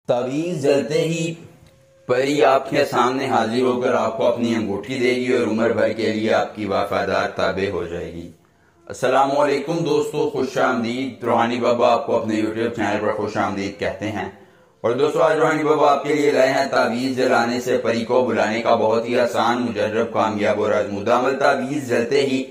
तावीज जलते ही परी आपके सामने हाजिर होकर आपको अपनी अंगूठी देगी और उम्र भर के लिए आपकी वफादार ताबे हो जाएगी। अस्सलामुअलैकुम दोस्तों, खुश आमदीद। रूहानी बाबा आपको अपने यूट्यूब चैनल पर खुश आमदीद कहते हैं। और दोस्तों, आज रूहानी बाबा आपके लिए लाए हैं तावीज जलाने से परी को बुलाने का बहुत ही आसान, मुजर्रब, कामयाब और आजमूदा अमल। तावीज जलते ही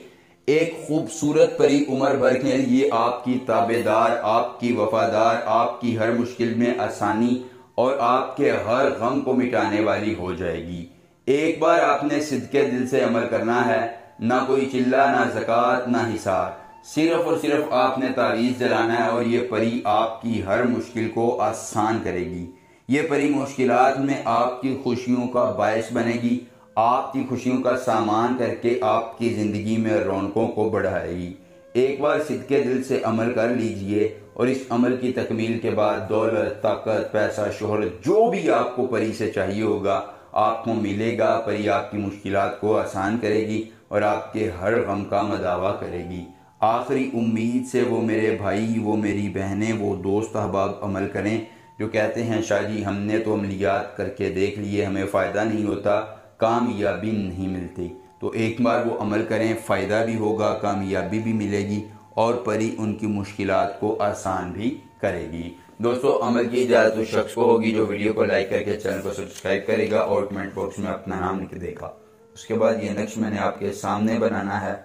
एक खूबसूरत परी उम्र भर के लिए आपकी ताबेदार, आपकी वफादार, आपकी हर मुश्किल में आसानी और आपके हर गम को मिटाने वाली हो जाएगी। एक बार आपने सिद्के दिल से अमल करना है, ना कोई चिल्ला, ना ज़कात, ना हिसार, सिर्फ और सिर्फ आपने तावीज़ जलाना है और ये परी आपकी हर मुश्किल को आसान करेगी। ये परी मुश्किलात में आपकी खुशियों का बायस बनेगी, आपकी खुशियों का सामान करके आपकी जिंदगी में रौनकों को बढ़ाएगी। एक बार सिद्के दिल से अमल कर लीजिए और इस अमल की तकमील के बाद दौलत, ताकत, पैसा, शोहरत, जो भी आपको परी से चाहिए होगा आपको मिलेगा। परी आपकी मुश्किलात को आसान करेगी और आपके हर गम का मदावा करेगी। आखिरी उम्मीद से वो मेरे भाई, वो मेरी बहनें, वो दोस्त अहबाब अमल करें जो कहते हैं शाह जी हमने तो अमलियात करके देख लिए, हमें फ़ायदा नहीं होता, कामयाबी नहीं मिलती। तो एक बार वो अमल करें, फ़ायदा भी होगा, कामयाबी भी मिलेगी और परी उनकी मुश्किलात को आसान भी करेगी। दोस्तों, अमल की इजाज़त उस शख्स को होगी जो वीडियो को लाइक करके चैनल को सब्सक्राइब करेगा और कमेंट बॉक्स में अपना नाम लिख देगा। उसके बाद ये नक्श मैंने आपके सामने बनाना है।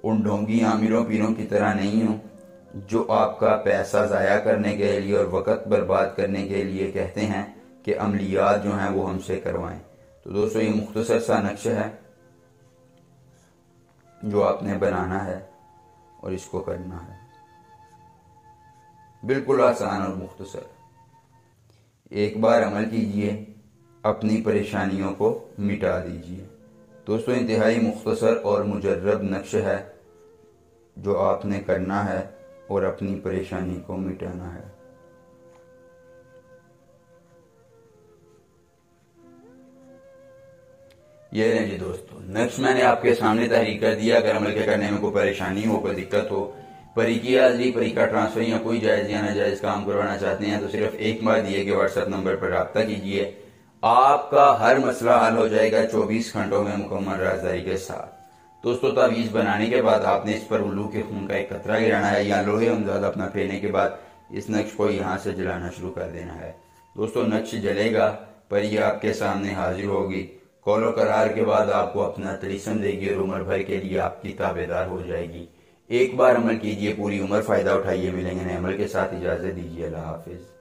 उन ढोंगी आमिरों पीरों की तरह नहीं हूँ जो आपका पैसा ज़ाया करने के लिए और वक़्त बर्बाद करने के लिए कहते हैं कि अमलियात जो हैं वो हमसे करवाएं। तो दोस्तों, ये मुख्तसर सा नक्श है जो आपने बनाना है और इसको करना है। बिल्कुल आसान और मुख्तसर। एक बार अमल कीजिए, अपनी परेशानियों को मिटा दीजिए। दोस्तों, इंतहाई मुख्तसर और मुजर्रब नक्श है जो आपने करना है और अपनी परेशानी को मिटाना है। ये रहे जी दोस्तों, नक्श मैंने आपके सामने तहरीर कर दिया। अगर अमल के करने में कोई परेशानी हो, कोई दिक्कत हो, परी की हाजिरी, परी का ट्रांसफर या कोई जायज़ या नाजायज़ काम करवाना चाहते हैं तो सिर्फ एक बार दिए गए व्हाट्सएप नंबर पर रब्ता कीजिए। आपका हर मसला हल हो जाएगा 24 घंटों में मुकम्मल राजदारी के साथ। दोस्तों, तावीज़ बनाने के बाद आपने इस पर उल्लू के खून का एक कतरा गिराना है या लोहे हमजाद अपना फेरने के बाद इस नक्श को यहाँ से जलाना शुरू कर देना है। दोस्तों, नक्श जलेगा, परी आपके सामने हाजिर होगी, कौलो करार के बाद आपको अपना तलीसम देगी और उम्र भर के लिए आपकी ताबेदार हो जाएगी। एक बार अमल कीजिए, पूरी उम्र फ़ायदा उठाइए। मिलेंगे नए अमल के साथ, इजाज़त दीजिए। अल्लाह हाफिज़।